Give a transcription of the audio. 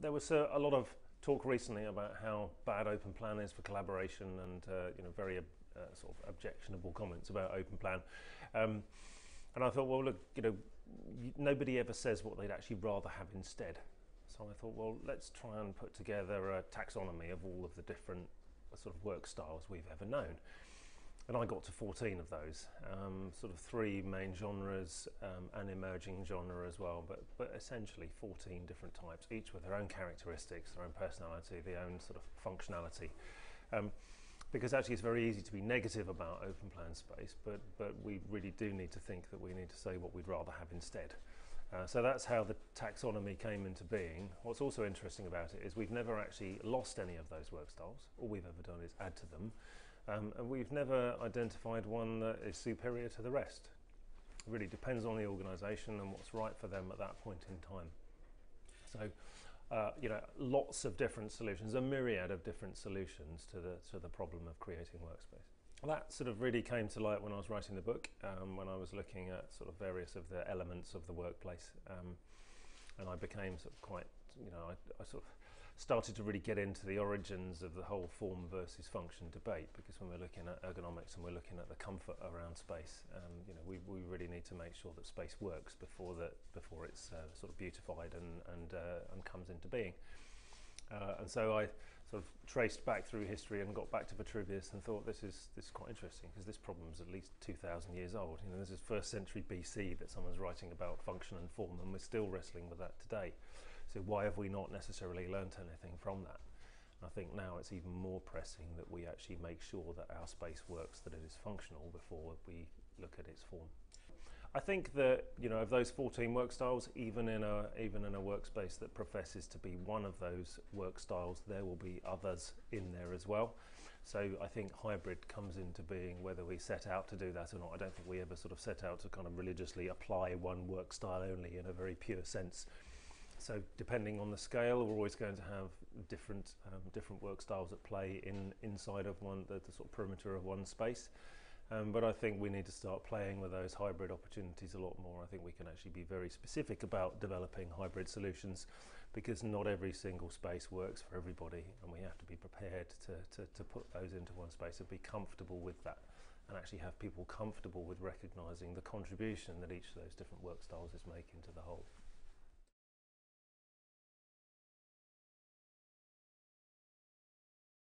There was a lot of talk recently about how bad open plan is for collaboration, and very sort of objectionable comments about open plan. And I thought, well, look, nobody ever says what they'd actually rather have instead. So I thought, well, let's try and put together a taxonomy of all of the different sort of work styles we've ever known. And I got to 14 of those, sort of 3 main genres, an emerging genre as well, but essentially 14 different types, each with their own characteristics, their own personality, their own sort of functionality. Because actually it's very easy to be negative about open plan space, but we really do need to think that we need to say what we'd rather have instead. So that's how the taxonomy came into being. What's also interesting about it is we've never actually lost any of those work styles. All we've ever done is add to them. And we've never identified one that is superior to the rest. It really depends on the organisation and what's right for them at that point in time. So, lots of different solutions, a myriad of different solutions to the problem of creating workspace. That sort of really came to light when I was writing the book, when I was looking at sort of various of the elements of the workplace, and I became sort of quite, I sort of started to really get into the origins of the whole form versus function debate, because when we're looking at ergonomics and we're looking at the comfort around space, we really need to make sure that space works before it's sort of beautified and comes into being. And so I sort of traced back through history and got back to Vitruvius and thought this is quite interesting, because this problem is at least 2,000 years old. This is 1st century BC that someone's writing about function and form, and we're still wrestling with that today. So why have we not necessarily learnt anything from that? I think now it's even more pressing that we actually make sure that our space works, that it is functional before we look at its form. I think that of those 14 work styles, even in a workspace that professes to be one of those work styles, there will be others in there as well. So I think hybrid comes into being whether we set out to do that or not. I don't think we ever sort of set out to kind of religiously apply one work style only in a very pure sense. So depending on the scale, we're always going to have different work styles at play inside of the sort of perimeter of one space. But I think we need to start playing with those hybrid opportunities a lot more. I think we can actually be very specific about developing hybrid solutions, because not every single space works for everybody, and we have to be prepared to put those into one space and be comfortable with that, and actually have people comfortable with recognising the contribution that each of those different work styles is making to the whole.